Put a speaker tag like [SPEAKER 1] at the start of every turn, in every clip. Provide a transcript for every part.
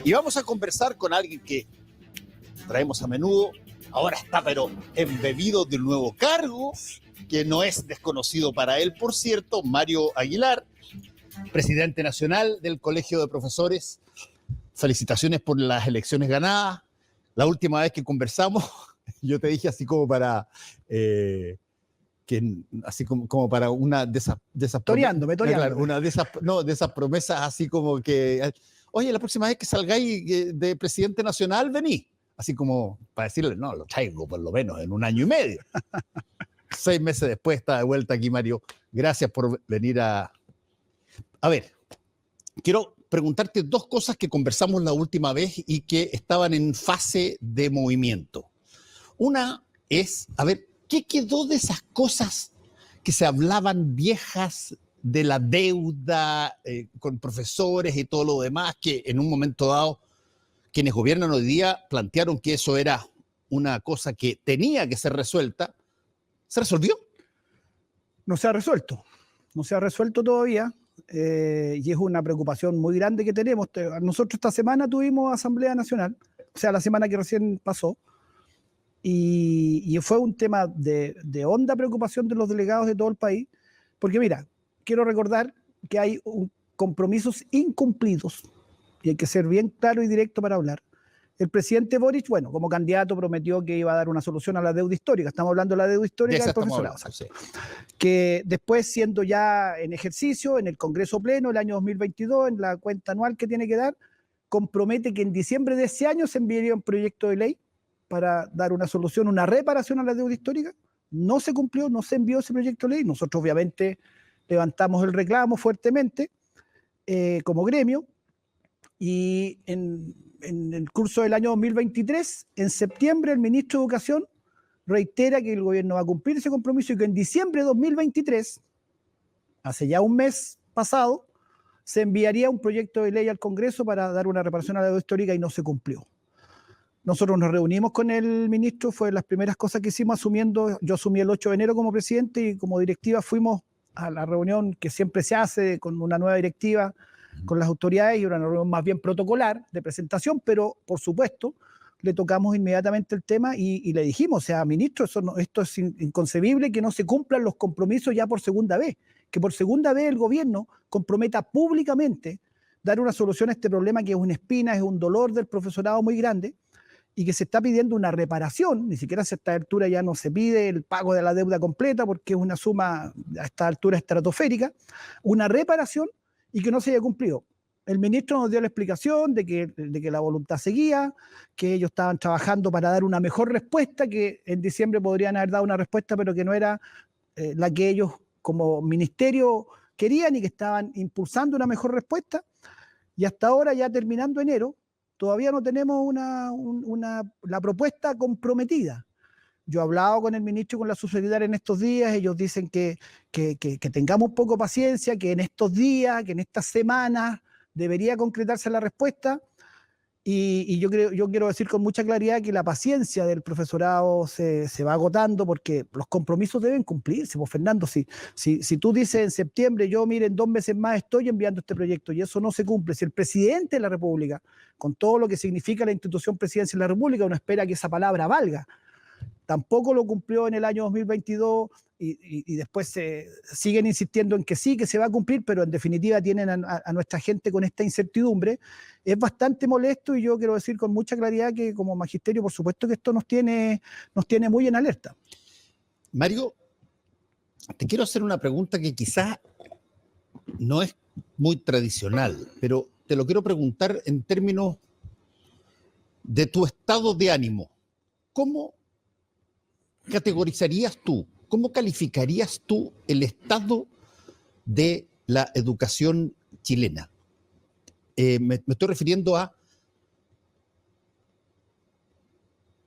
[SPEAKER 1] Y vamos a conversar con alguien que traemos a menudo, ahora está pero embebido de un nuevo cargo, que no es desconocido para él, por cierto, Mario Aguilar, presidente nacional del Colegio de Profesores. Felicitaciones por las elecciones ganadas. La última vez que conversamos, yo te dije así como para... así como para una de esas
[SPEAKER 2] Toreándome.
[SPEAKER 1] Claro, una de esas promesas así como que, oye, la próxima vez que salgáis de presidente nacional, vení. Así como para decirle, no, lo traigo por lo menos en 1 año y medio. 6 meses después está de vuelta aquí, Mario. Gracias por venir a ver, quiero preguntarte 2 cosas que conversamos la última vez y que estaban en fase de movimiento. Una es, a ver, ¿qué quedó de esas cosas que se hablaban viejas de la deuda con profesores y todo lo demás, que en un momento dado quienes gobiernan hoy día plantearon que eso era una cosa que tenía que ser resuelta? ¿Se resolvió?
[SPEAKER 2] No se ha resuelto. No se ha resuelto todavía. Y es una preocupación muy grande que tenemos. Nosotros esta semana tuvimos Asamblea Nacional, o sea, la semana que recién pasó, y fue un tema de honda preocupación de los delegados de todo el país, porque mira, quiero recordar que hay compromisos incumplidos, y hay que ser bien claro y directo para hablar. El presidente Boric, bueno, como candidato prometió que iba a dar una solución a la deuda histórica. Estamos hablando de la deuda histórica del profesorado. Sí. Que después, siendo ya en ejercicio, en el Congreso Pleno, el año 2022, en la cuenta anual que tiene que dar, compromete que en diciembre de ese año se enviaría un proyecto de ley para dar una solución, una reparación a la deuda histórica. No se cumplió, no se envió ese proyecto de ley. Nosotros obviamente levantamos el reclamo fuertemente como gremio, y en el curso del año 2023, en septiembre, el ministro de Educación reitera que el gobierno va a cumplir ese compromiso y que en diciembre de 2023, hace ya un mes pasado, se enviaría un proyecto de ley al Congreso para dar una reparación a la deuda histórica, y no se cumplió. Nosotros nos reunimos con el ministro, fue las primeras cosas que hicimos yo asumí el 8 de enero como presidente, y como directiva fuimos a la reunión que siempre se hace con una nueva directiva, con las autoridades, y una reunión más bien protocolar de presentación, pero por supuesto le tocamos inmediatamente el tema y le dijimos, o sea, ministro, esto es inconcebible que no se cumplan los compromisos ya por segunda vez, que por segunda vez el gobierno comprometa públicamente dar una solución a este problema que es una espina, es un dolor del profesorado muy grande, y que se está pidiendo una reparación. Ni siquiera a esta altura ya no se pide el pago de la deuda completa, porque es una suma a esta altura estratosférica, una reparación, y que no se haya cumplido. El ministro nos dio la explicación de que la voluntad seguía, que ellos estaban trabajando para dar una mejor respuesta, que en diciembre podrían haber dado una respuesta, pero que no era la que ellos como ministerio querían, y que estaban impulsando una mejor respuesta. Y hasta ahora, ya terminando enero, todavía no tenemos la propuesta comprometida. Yo he hablado con el ministro y con la subsecretaria en estos días. Ellos dicen que tengamos un poco de paciencia, que en estos días, que en estas semanas debería concretarse la respuesta. Y yo quiero decir con mucha claridad que la paciencia del profesorado se va agotando, porque los compromisos deben cumplirse. Pues, Fernando, si tú dices en septiembre, miren, 2 meses más estoy enviando este proyecto, y eso no se cumple, si el presidente de la República, con todo lo que significa la institución presidencia de la República, uno espera que esa palabra valga, tampoco lo cumplió en el año 2022, y después siguen insistiendo en que sí, que se va a cumplir, pero en definitiva tienen a nuestra gente con esta incertidumbre. Es bastante molesto, y yo quiero decir con mucha claridad que como magisterio, por supuesto que esto nos tiene muy en alerta.
[SPEAKER 1] Mario, te quiero hacer una pregunta que quizás no es muy tradicional, pero te lo quiero preguntar en términos de tu estado de ánimo. ¿Cómo categorizarías tú, cómo calificarías tú el estado de la educación chilena? Me estoy refiriendo a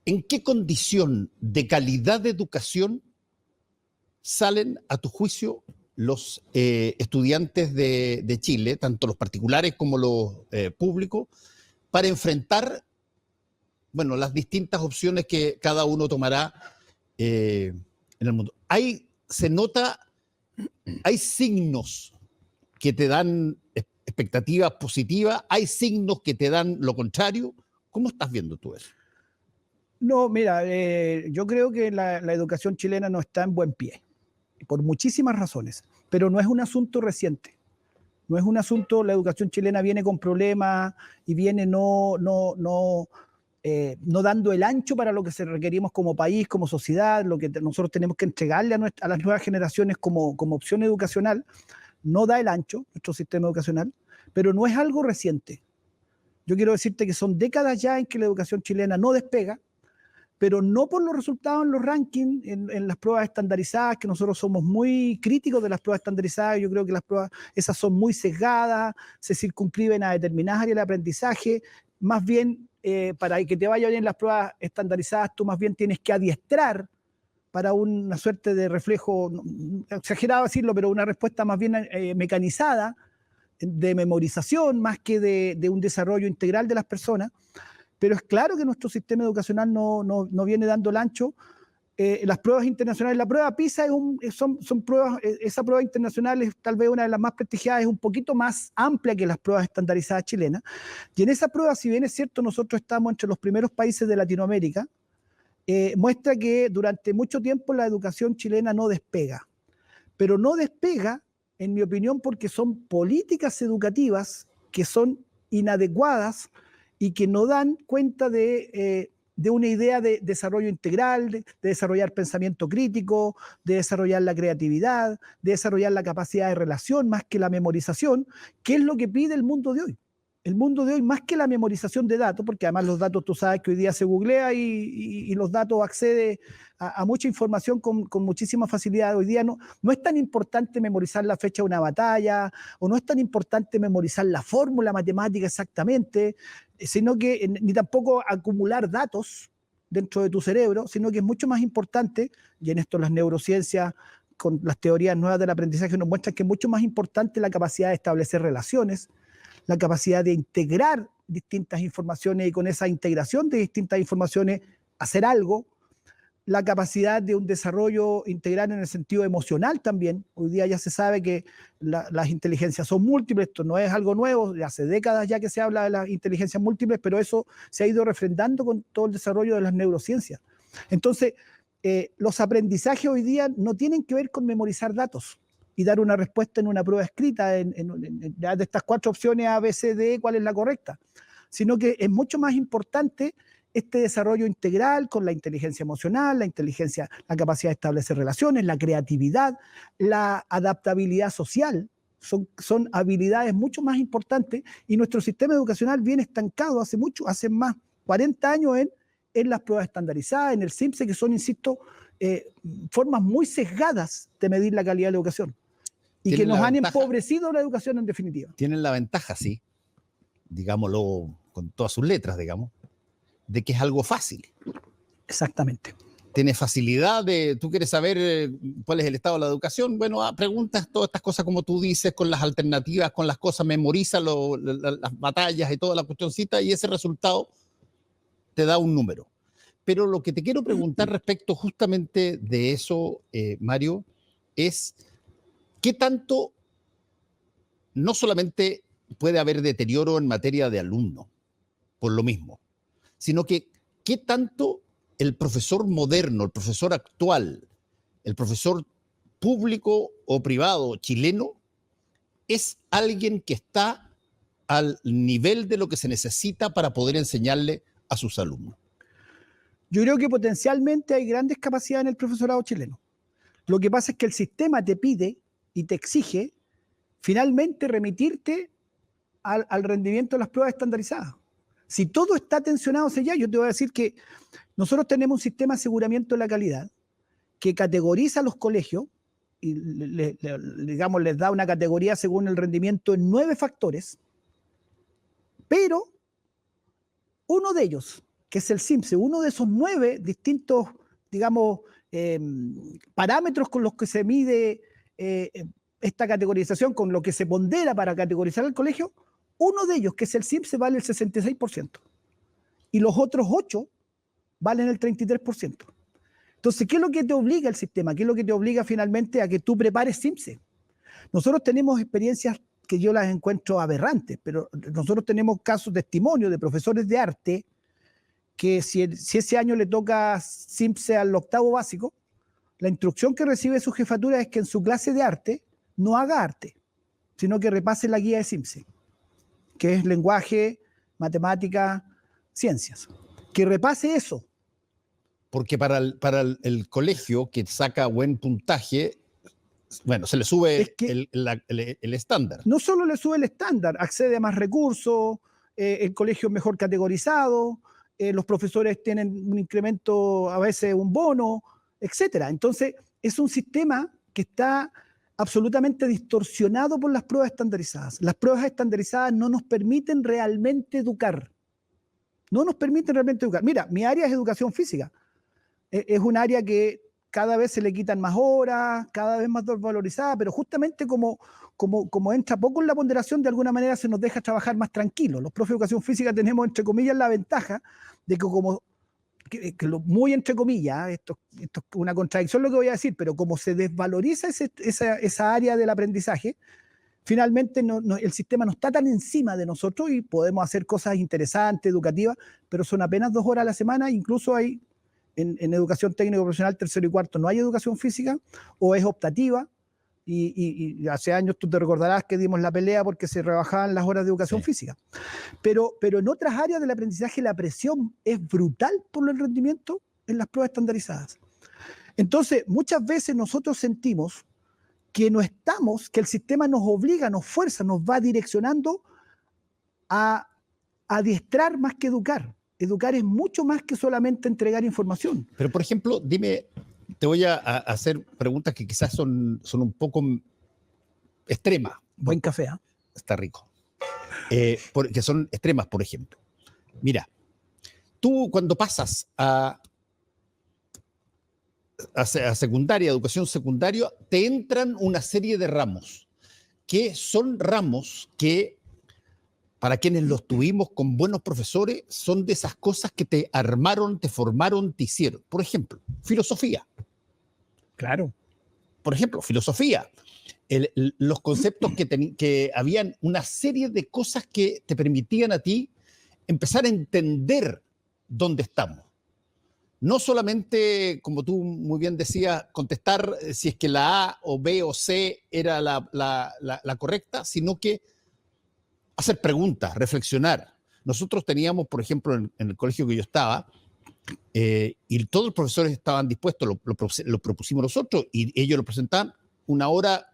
[SPEAKER 1] ¿en qué condición de calidad de educación salen, a tu juicio, los estudiantes de Chile, tanto los particulares como los públicos, para enfrentar, bueno, las distintas opciones que cada uno tomará en el mundo? Se nota, hay signos que te dan expectativas positivas, hay signos que te dan lo contrario. ¿Cómo estás viendo tú eso?
[SPEAKER 2] No, mira, yo creo que la educación chilena no está en buen pie, por muchísimas razones, pero no es un asunto reciente. No es un asunto, la educación chilena viene con problemas y viene no dando el ancho para lo que requerimos como país, como sociedad, lo que nosotros tenemos que entregarle a las nuevas generaciones como opción educacional. No da el ancho nuestro sistema educacional, pero no es algo reciente. Yo quiero decirte que son décadas ya en que la educación chilena no despega, pero no por los resultados en los rankings, en las pruebas estandarizadas, que nosotros somos muy críticos de las pruebas estandarizadas. Yo creo que las pruebas esas son muy sesgadas, se circunscriben a determinadas áreas de aprendizaje. Más bien, para que te vaya bien las pruebas estandarizadas, tú más bien tienes que adiestrar para una suerte de reflejo, exagerado decirlo, pero una respuesta más bien mecanizada, de memorización, más que de un desarrollo integral de las personas. Pero es claro que nuestro sistema educacional no viene dando el ancho. Las pruebas internacionales, la prueba PISA son pruebas, esa prueba internacional es tal vez una de las más prestigiadas, es un poquito más amplia que las pruebas estandarizadas chilenas. Y en esa prueba, si bien es cierto, nosotros estamos entre los primeros países de Latinoamérica, muestra que durante mucho tiempo la educación chilena no despega. Pero no despega, en mi opinión, porque son políticas educativas que son inadecuadas y que no dan cuenta de una idea de desarrollo integral, de desarrollar pensamiento crítico, de desarrollar la creatividad, de desarrollar la capacidad de relación más que la memorización, que es lo que pide el mundo de hoy. El mundo de hoy, más que la memorización de datos, porque además los datos, tú sabes que hoy día se googlea y los datos accede a mucha información con muchísima facilidad. Hoy día no es tan importante memorizar la fecha de una batalla, o no es tan importante memorizar la fórmula matemática exactamente, sino que ni tampoco acumular datos dentro de tu cerebro, sino que es mucho más importante, y en esto las neurociencias con las teorías nuevas del aprendizaje nos muestran que es mucho más importante la capacidad de establecer relaciones, la capacidad de integrar distintas informaciones y con esa integración de distintas informaciones hacer algo, la capacidad de un desarrollo integral en el sentido emocional también. Hoy día ya se sabe que las inteligencias son múltiples, esto no es algo nuevo, hace décadas ya que se habla de las inteligencias múltiples, pero eso se ha ido refrendando con todo el desarrollo de las neurociencias. Entonces, los aprendizajes hoy día no tienen que ver con memorizar datos y dar una respuesta en una prueba escrita, de estas 4 opciones A, B, C, D, cuál es la correcta, sino que es mucho más importante este desarrollo integral con la inteligencia emocional, la capacidad de establecer relaciones, la creatividad, la adaptabilidad social. Son habilidades mucho más importantes y nuestro sistema educacional viene estancado hace más 40 años en las pruebas estandarizadas, en el CIMSE, que son, insisto, formas muy sesgadas de medir la calidad de la educación y que nos han empobrecido la educación en definitiva.
[SPEAKER 1] Tienen la ventaja, sí, digámoslo con todas sus letras, digamos, de que es algo fácil.
[SPEAKER 2] Exactamente.
[SPEAKER 1] Tiene facilidad tú quieres saber cuál es el estado de la educación, bueno, preguntas todas estas cosas como tú dices, con las alternativas, con las cosas, memoriza las batallas y toda la cuestioncita y ese resultado te da un número. Pero lo que te quiero preguntar respecto justamente de eso, Mario, es ¿qué tanto no solamente puede haber deterioro en materia de alumnos por lo mismo, sino que qué tanto el profesor moderno, el profesor actual, el profesor público o privado chileno es alguien que está al nivel de lo que se necesita para poder enseñarle a sus alumnos?
[SPEAKER 2] Yo creo que potencialmente hay grandes capacidades en el profesorado chileno. Lo que pasa es que el sistema te pide y te exige finalmente remitirte al rendimiento de las pruebas estandarizadas. Si todo está tensionado hacia allá, yo te voy a decir que nosotros tenemos un sistema de aseguramiento de la calidad que categoriza a los colegios y digamos, les da una categoría según el rendimiento en 9 factores, pero uno de ellos, que es el CIMSE, uno de esos 9 distintos, digamos, parámetros con los que se mide esta categorización, con lo que se pondera para categorizar el colegio, uno de ellos, que es el CIMSE, vale el 66%. Y los otros 8 valen el 33%. Entonces, ¿qué es lo que te obliga el sistema? ¿Qué es lo que te obliga finalmente a que tú prepares CIMSE? Nosotros tenemos experiencias que yo las encuentro aberrantes, pero nosotros tenemos casos, testimonios de profesores de arte que si ese año le toca CIMSE al octavo básico, la instrucción que recibe su jefatura es que en su clase de arte no haga arte, sino que repase la guía de CIMSE, que es lenguaje, matemática, ciencias. Que repase eso.
[SPEAKER 1] Porque para el colegio que saca buen puntaje, bueno, se le sube el estándar.
[SPEAKER 2] No solo le sube el estándar, accede a más recursos, el colegio es mejor categorizado, los profesores tienen un incremento, a veces un bono, etcétera. Entonces, es un sistema que está absolutamente distorsionado por las pruebas estandarizadas. Las pruebas estandarizadas no nos permiten realmente educar. No nos permiten realmente educar. Mira, mi área es educación física. Es un área que cada vez se le quitan más horas, cada vez más desvalorizada, pero justamente como entra poco en la ponderación, de alguna manera se nos deja trabajar más tranquilos. Los profes de educación física tenemos, entre comillas, la ventaja de que muy entre comillas, esto es una contradicción lo que voy a decir, pero como se desvaloriza esa área del aprendizaje, finalmente el sistema no está tan encima de nosotros y podemos hacer cosas interesantes, educativas, pero son apenas 2 horas a la semana. Incluso hay en educación técnico profesional, tercero y cuarto, no hay educación física o es optativa. Y hace años tú te recordarás que dimos la pelea porque se rebajaban las horas de educación física. Pero en otras áreas del aprendizaje la presión es brutal por el rendimiento en las pruebas estandarizadas. Entonces, muchas veces nosotros sentimos que que el sistema nos obliga, nos fuerza, nos va direccionando a adiestrar más que educar. Educar es mucho más que solamente entregar información.
[SPEAKER 1] Pero, por ejemplo, dime, te voy a hacer preguntas que quizás son un poco extremas.
[SPEAKER 2] Buen café, ¿eh?
[SPEAKER 1] Está rico. Que son extremas, por ejemplo. Mira, tú cuando pasas a secundaria, educación secundaria, te entran una serie de ramos, que son ramos que, para quienes los tuvimos con buenos profesores, son de esas cosas que te armaron, te formaron, te hicieron. Por ejemplo, filosofía.
[SPEAKER 2] Claro.
[SPEAKER 1] Por ejemplo, filosofía. Los conceptos que habían una serie de cosas que te permitían a ti empezar a entender dónde estamos. No solamente, como tú muy bien decías, contestar si es que la A o B o C era la correcta, sino que hacer preguntas, reflexionar. Nosotros teníamos, por ejemplo, en el colegio que yo estaba, y todos los profesores estaban dispuestos, lo propusimos nosotros, y ellos lo presentaban una hora,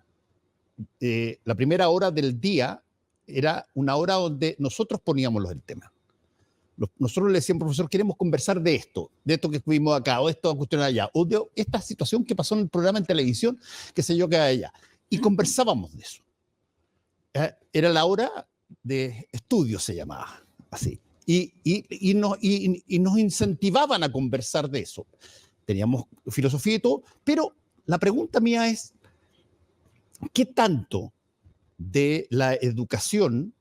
[SPEAKER 1] la primera hora del día era una hora donde nosotros poníamos el tema. Nosotros le decíamos, profesor, queremos conversar de esto que estuvimos acá, o esto cuestión allá, o de esta situación que pasó en el programa en televisión, qué sé yo, que allá. Y conversábamos de eso. Era la hora de estudio, se llamaba así. Y nos incentivaban a conversar de eso. Teníamos filosofía y todo, pero la pregunta mía es, ¿qué tanto de la educación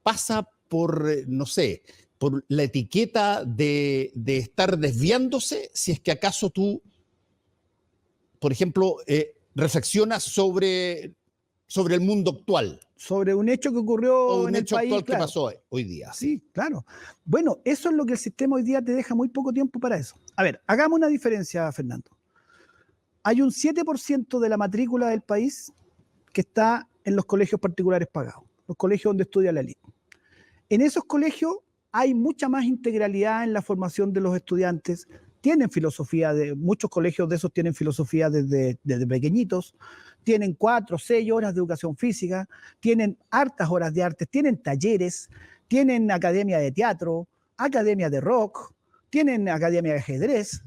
[SPEAKER 1] pasa por, no sé, por la etiqueta de estar desviándose, si es que acaso tú, por ejemplo, reflexionas sobre el mundo actual?
[SPEAKER 2] Sobre un hecho que ocurrió en el país.
[SPEAKER 1] Un hecho actual,
[SPEAKER 2] claro.
[SPEAKER 1] que pasó hoy día.
[SPEAKER 2] Sí, claro. Bueno, eso es lo que el sistema hoy día te deja muy poco tiempo para eso. A ver, hagamos una diferencia, Fernando. Hay un 7% de la matrícula del país que está en los colegios particulares pagados, los colegios donde estudia la élite. En esos colegios hay mucha más integralidad en la formación de los estudiantes. Tienen filosofía, muchos colegios de esos tienen filosofía desde pequeñitos, tienen 4 o 6 horas de educación física, tienen hartas horas de artes, tienen talleres, tienen academia de teatro, academia de rock, tienen academia de ajedrez,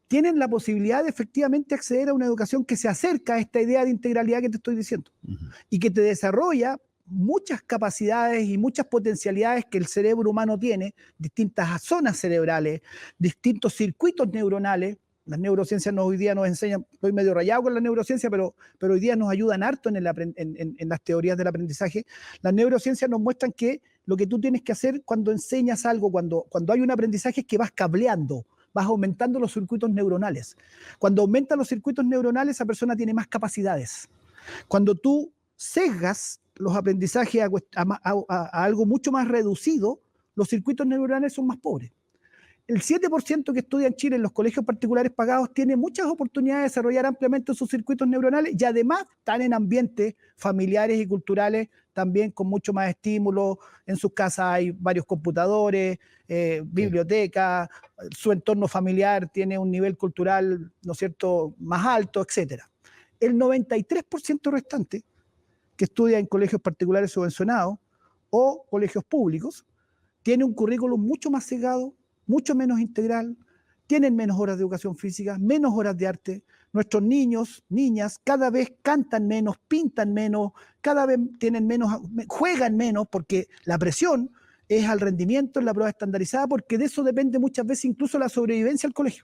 [SPEAKER 2] tienen la posibilidad de efectivamente acceder a una educación que se acerca a esta idea de integralidad que te estoy diciendo, y que te desarrolla muchas capacidades y muchas potencialidades que el cerebro humano tiene, distintas zonas cerebrales, distintos circuitos neuronales. Las neurociencias hoy día nos enseñan, estoy medio rayado con la neurociencia, pero hoy día nos ayudan harto en las teorías del aprendizaje. Las neurociencias nos muestran que lo que tú tienes que hacer cuando enseñas algo, cuando hay un aprendizaje, es que vas cableando, vas aumentando los circuitos neuronales. Cuando aumentan los circuitos neuronales, esa persona tiene más capacidades. Cuando tú sesgas los aprendizajes a algo mucho más reducido, los circuitos neuronales son más pobres. El 7% que estudia en Chile en los colegios particulares pagados tiene muchas oportunidades de desarrollar ampliamente sus circuitos neuronales y además están en ambientes familiares y culturales también con mucho más estímulo. En sus casas hay varios computadores, biblioteca, su entorno familiar tiene un nivel cultural, ¿no es cierto?, más alto, etc. El 93% restante que estudia en colegios particulares subvencionados o colegios públicos tiene un currículum mucho más sesgado, mucho menos integral, tienen menos horas de educación física, menos horas de arte. Nuestros niños, niñas, cada vez cantan menos, pintan menos, cada vez tienen menos, juegan menos, porque la presión es al rendimiento en la prueba estandarizada, porque de eso depende muchas veces incluso la sobrevivencia al colegio.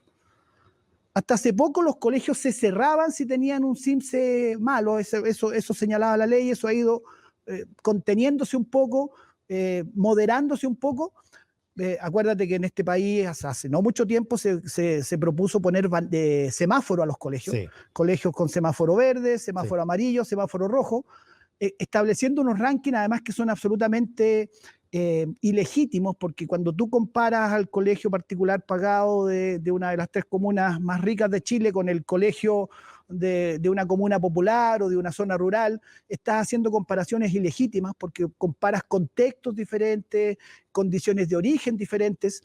[SPEAKER 2] Hasta hace poco los colegios se cerraban si tenían un CIMSE malo, eso señalaba la ley, eso ha ido conteniéndose un poco, moderándose un poco. Acuérdate que en este país hace no mucho tiempo se propuso poner semáforo a los colegios,
[SPEAKER 1] Sí.
[SPEAKER 2] Colegios con semáforo verde, semáforo amarillo, semáforo rojo, estableciendo unos rankings además que son absolutamente ilegítimos, porque cuando tú comparas al colegio particular pagado de una de las 3 comunas más ricas de Chile con el colegio de una comuna popular o de una zona rural, estás haciendo comparaciones ilegítimas porque comparas contextos diferentes, condiciones de origen diferentes,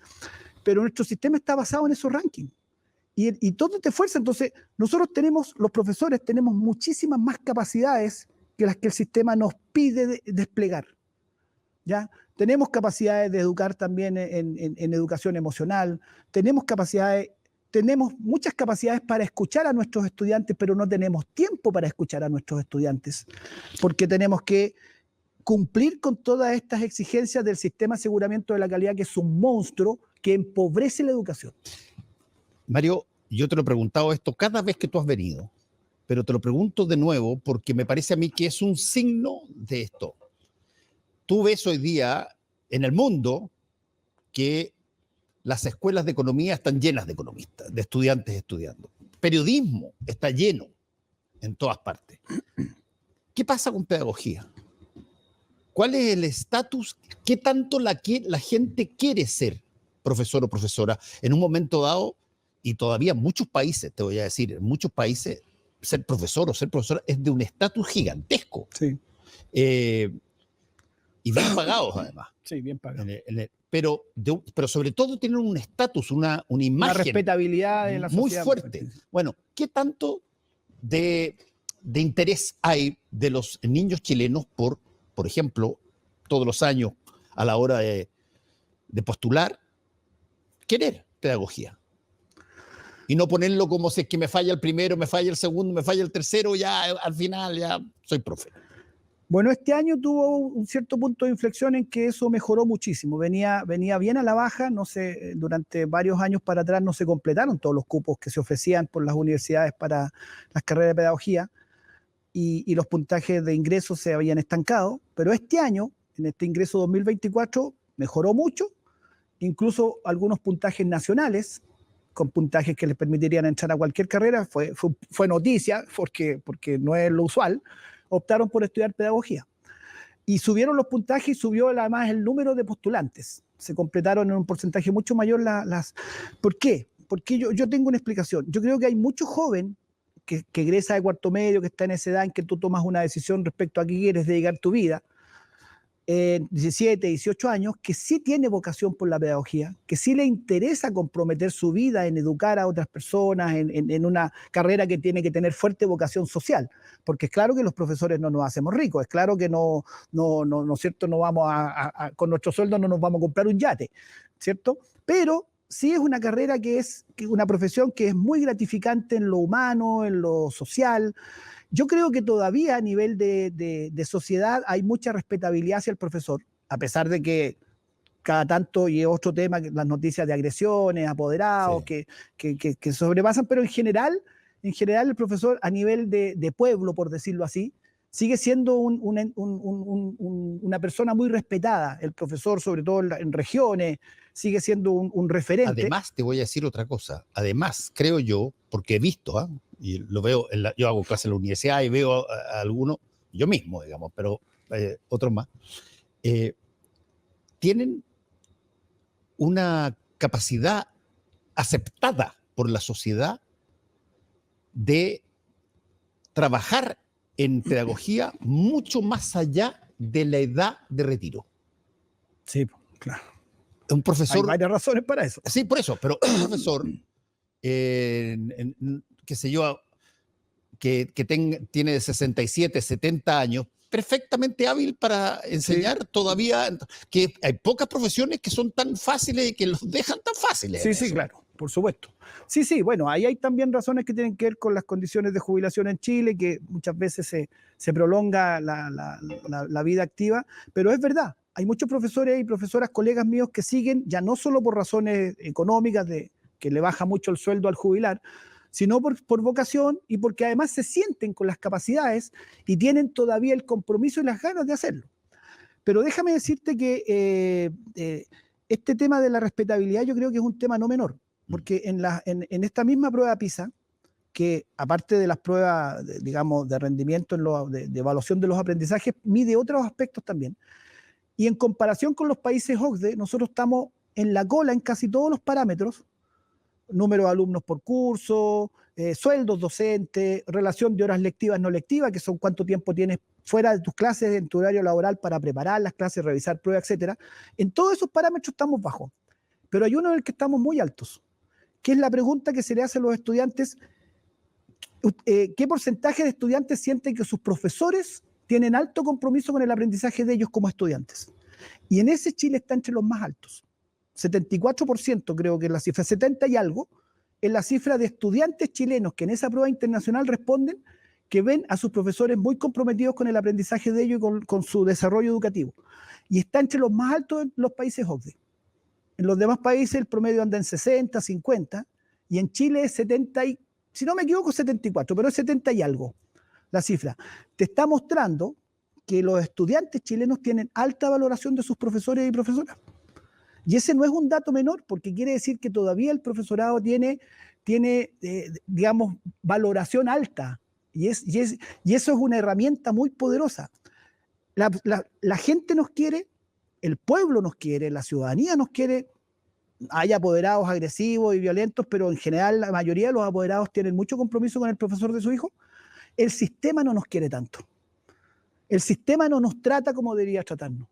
[SPEAKER 2] pero nuestro sistema está basado en esos rankings. Y todo te fuerza. Entonces, nosotros los profesores, tenemos muchísimas más capacidades que las que el sistema nos pide desplegar. ¿Ya? Tenemos capacidades de educar también en educación emocional, tenemos muchas capacidades para escuchar a nuestros estudiantes, pero no tenemos tiempo para escuchar a nuestros estudiantes, porque tenemos que cumplir con todas estas exigencias del sistema de aseguramiento de la calidad, que es un monstruo que empobrece la educación.
[SPEAKER 1] Mario, yo te lo he preguntado esto cada vez que tú has venido, pero te lo pregunto de nuevo porque me parece a mí que es un signo de esto. Tú ves hoy día en el mundo que las escuelas de economía están llenas de economistas, de estudiantes estudiando. Periodismo está lleno en todas partes. ¿Qué pasa con pedagogía? ¿Cuál es el estatus? ¿Qué tanto la gente quiere ser profesor o profesora en un momento dado? Y todavía en muchos países, te voy a decir, en muchos países ser profesor o ser profesora es de un estatus gigantesco.
[SPEAKER 2] Sí.
[SPEAKER 1] Y bien pagados además.
[SPEAKER 2] Sí, bien pagados.
[SPEAKER 1] Pero sobre todo tienen un estatus, una imagen.
[SPEAKER 2] Una respetabilidad en la sociedad.
[SPEAKER 1] Muy fuerte. Bueno, ¿qué tanto de interés hay de los niños chilenos por ejemplo, todos los años a la hora de postular, querer pedagogía? Y no ponerlo como si es que me falla el primero, me falla el segundo, me falla el tercero, ya al final ya soy profe.
[SPEAKER 2] Bueno, este año tuvo un cierto punto de inflexión en que eso mejoró muchísimo. Venía bien a la baja, no sé, durante varios años para atrás no se completaron todos los cupos que se ofrecían por las universidades para las carreras de pedagogía y los puntajes de ingreso se habían estancado, pero este año, en este ingreso 2024, mejoró mucho, incluso algunos puntajes nacionales, con puntajes que les permitirían entrar a cualquier carrera, fue noticia, porque no es lo usual, optaron por estudiar pedagogía. Y subieron los puntajes y subió además el número de postulantes. Se completaron en un porcentaje mucho mayor las... ¿Por qué? Porque yo tengo una explicación. Yo creo que hay mucho joven que egresa de cuarto medio, que está en esa edad en que tú tomas una decisión respecto a qué quieres dedicar tu vida, 17, 18 años, que sí tiene vocación por la pedagogía, que sí le interesa comprometer su vida en educar a otras personas, en una carrera que tiene que tener fuerte vocación social, porque es claro que los profesores no nos hacemos ricos, es claro que no es cierto, no vamos con nuestro sueldo no nos vamos a comprar un yate, ¿cierto? Pero sí es una carrera que es una profesión que es muy gratificante en lo humano, en lo social. Yo creo que todavía a nivel de sociedad hay mucha respetabilidad hacia el profesor, a pesar de que cada tanto, y es otro tema, las noticias de agresiones, apoderados, sí, que sobrepasan, pero en general el profesor a nivel de pueblo, por decirlo así, sigue siendo una persona muy respetada. El profesor, sobre todo en regiones, sigue siendo un referente.
[SPEAKER 1] Además, te voy a decir otra cosa. Además, creo yo, porque he visto, y lo veo, yo hago clases en la universidad y veo a algunos yo mismo, digamos, pero otros más, tienen una capacidad aceptada por la sociedad de trabajar en pedagogía mucho más allá de la edad de retiro.
[SPEAKER 2] Sí, claro.
[SPEAKER 1] Un profesor...
[SPEAKER 2] Hay varias razones para eso.
[SPEAKER 1] Sí, por eso, pero un profesor, qué sé yo, que tiene de 67, 70 años, perfectamente hábil para enseñar todavía, que hay pocas profesiones que son tan fáciles y que los dejan tan fáciles.
[SPEAKER 2] Sí, sí, claro, por supuesto. Sí, sí, bueno, ahí hay también razones que tienen que ver con las condiciones de jubilación en Chile, que muchas veces se prolonga la vida activa, pero es verdad, hay muchos profesores y profesoras, colegas míos que siguen, ya no solo por razones económicas, de que le baja mucho el sueldo al jubilar, sino por vocación y porque además se sienten con las capacidades y tienen todavía el compromiso y las ganas de hacerlo. Pero déjame decirte que este tema de la respetabilidad yo creo que es un tema no menor, porque en esta misma prueba PISA, que aparte de las pruebas, digamos, de rendimiento, de evaluación de los aprendizajes, mide otros aspectos también. Y en comparación con los países OCDE, nosotros estamos en la cola en casi todos los parámetros: número de alumnos por curso, sueldos docentes, relación de horas lectivas no lectivas, que son cuánto tiempo tienes fuera de tus clases en tu horario laboral para preparar las clases, revisar pruebas, etcétera. En todos esos parámetros estamos bajos, pero hay uno en el que estamos muy altos, que es la pregunta que se le hace a los estudiantes: ¿qué porcentaje de estudiantes sienten que sus profesores tienen alto compromiso con el aprendizaje de ellos como estudiantes? Y en ese Chile está entre los más altos. 74% creo que es la cifra, 70 y algo, es la cifra de estudiantes chilenos que en esa prueba internacional responden que ven a sus profesores muy comprometidos con el aprendizaje de ellos y con su desarrollo educativo. Y está entre los más altos en los países OCDE. En los demás países el promedio anda en 60, 50, y en Chile es 70, si no me equivoco 74, pero es 70 y algo la cifra. Te está mostrando que los estudiantes chilenos tienen alta valoración de sus profesores y profesoras. Y ese no es un dato menor, porque quiere decir que todavía el profesorado tiene digamos, valoración alta. Y eso es una herramienta muy poderosa. La gente nos quiere, el pueblo nos quiere, la ciudadanía nos quiere. Hay apoderados agresivos y violentos, pero en general la mayoría de los apoderados tienen mucho compromiso con el profesor de su hijo. El sistema no nos quiere tanto. El sistema no nos trata como debería tratarnos.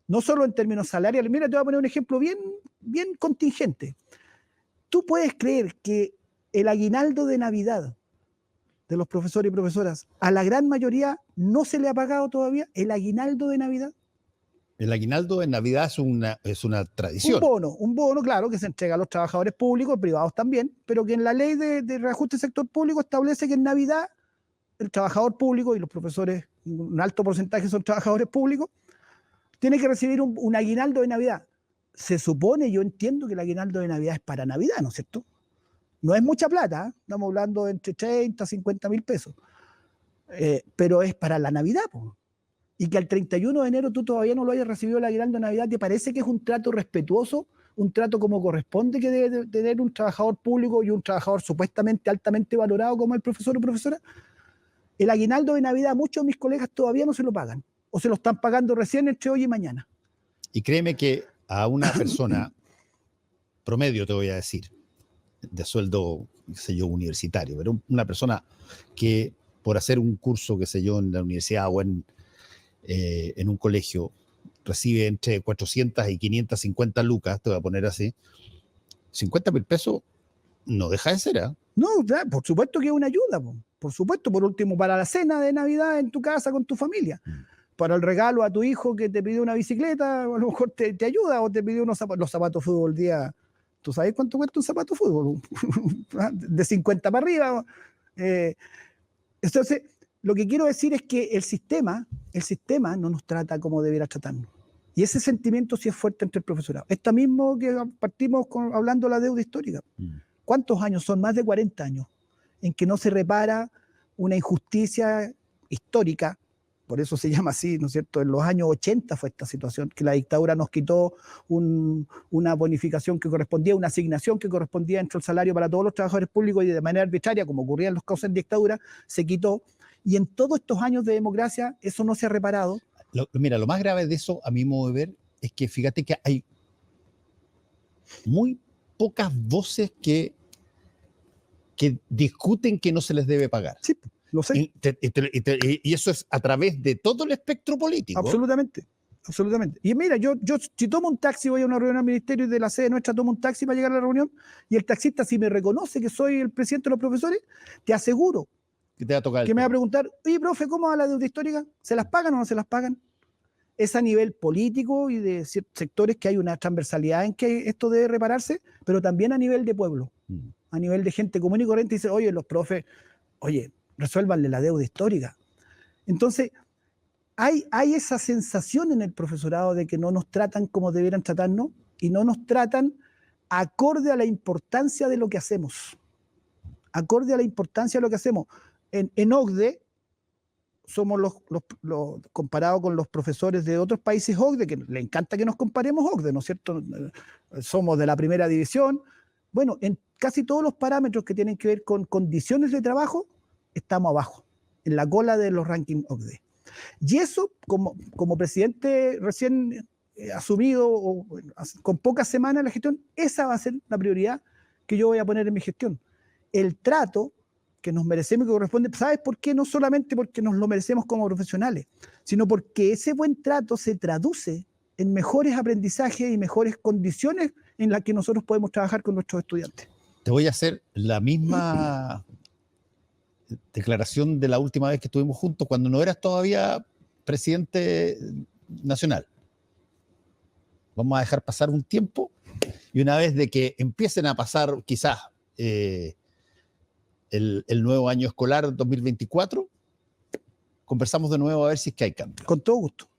[SPEAKER 2] No solo en términos salariales. Mira, te voy a poner un ejemplo bien contingente. ¿Tú puedes creer que el aguinaldo de Navidad de los profesores y profesoras a la gran mayoría no se le ha pagado todavía? ¿El aguinaldo de Navidad?
[SPEAKER 1] El aguinaldo de Navidad es una tradición.
[SPEAKER 2] Un bono, claro, que se entrega a los trabajadores públicos, privados también, pero que en la ley de reajuste del sector público establece que en Navidad el trabajador público, y los profesores, un alto porcentaje son trabajadores públicos, tiene que recibir un aguinaldo de Navidad. Se supone, yo entiendo que el aguinaldo de Navidad es para Navidad, ¿no es cierto? No es mucha plata, ¿eh? Estamos hablando de entre 30 a 50 mil pesos. Pero es para la Navidad, po. Y que al 31 de enero tú todavía no lo hayas recibido el aguinaldo de Navidad, ¿te parece que es un trato respetuoso? Un trato como corresponde que debe tener un trabajador público y un trabajador supuestamente altamente valorado como el profesor o profesora. El aguinaldo de Navidad muchos de mis colegas todavía no se lo pagan, o se lo están pagando recién entre hoy y mañana.
[SPEAKER 1] Y créeme que a una persona promedio, te voy a decir, de sueldo, qué sé yo, universitario, pero una persona que por hacer un curso, qué sé yo, en la universidad o en un colegio, recibe entre 400 y 550 lucas, te voy a poner así, 50 mil pesos no deja de ser, ¿eh?
[SPEAKER 2] No, por supuesto que es una ayuda, por supuesto, por último, para la cena de Navidad en tu casa con tu familia. Para el regalo a tu hijo que te pidió una bicicleta, a lo mejor te ayuda, o te pidió los zapatos fútbol día. ¿Tú sabes cuánto cuesta un zapato fútbol? De 50 para arriba. Entonces, lo que quiero decir es que el sistema no nos trata como debiera tratarnos. Y ese sentimiento sí es fuerte entre el profesorado. Esta mismo que partimos hablando de la deuda histórica. ¿Cuántos años son? Más de 40 años en que no se repara una injusticia histórica. Por eso se llama así, ¿no es cierto? En los años 80 fue esta situación, que la dictadura nos quitó una bonificación que correspondía, una asignación que correspondía dentro del salario para todos los trabajadores públicos, y de manera arbitraria, como ocurría en los casos en dictadura, se quitó. Y en todos estos años de democracia eso no se ha reparado.
[SPEAKER 1] Mira, lo más grave de eso, a mi modo de ver, es que fíjate que hay muy pocas voces que discuten que no se les debe pagar.
[SPEAKER 2] Sí, lo sé.
[SPEAKER 1] Y eso es a través de todo el espectro político.
[SPEAKER 2] Absolutamente. Absolutamente. Y mira, yo si tomo un taxi, voy a una reunión al ministerio y de la sede nuestra tomo un taxi para llegar a la reunión, y el taxista, si me reconoce que soy el presidente de los profesores, te aseguro
[SPEAKER 1] que te va a tocar
[SPEAKER 2] que me va a preguntar, oye, profe, ¿cómo va la deuda histórica? ¿Se las pagan o no se las pagan? Es a nivel político y de ciertos sectores que hay una transversalidad en que esto debe repararse, pero también a nivel de pueblo, a nivel de gente común y corriente, dice, oye, los profes, oye, resuélvanle la deuda histórica. Entonces, hay esa sensación en el profesorado de que no nos tratan como debieran tratarnos y no nos tratan acorde a la importancia de lo que hacemos. Acorde a la importancia de lo que hacemos. En OCDE, somos comparado con los profesores de otros países OCDE, que le encanta que nos comparemos OCDE, ¿no es cierto? Somos de la primera división. Bueno, en casi todos los parámetros que tienen que ver con condiciones de trabajo, estamos abajo, en la cola de los rankings OCDE. Y eso, como presidente recién asumido, o con pocas semanas de la gestión, esa va a ser la prioridad que yo voy a poner en mi gestión. El trato que nos merecemos y que corresponde, ¿sabes por qué? No solamente porque nos lo merecemos como profesionales, sino porque ese buen trato se traduce en mejores aprendizajes y mejores condiciones en las que nosotros podemos trabajar con nuestros estudiantes.
[SPEAKER 1] Te voy a hacer la misma declaración de la última vez que estuvimos juntos, cuando no eras todavía presidente nacional. Vamos a dejar pasar un tiempo y una vez de que empiecen a pasar quizás el nuevo año escolar 2024, conversamos de nuevo a ver si es que hay cambio.
[SPEAKER 2] Con todo gusto.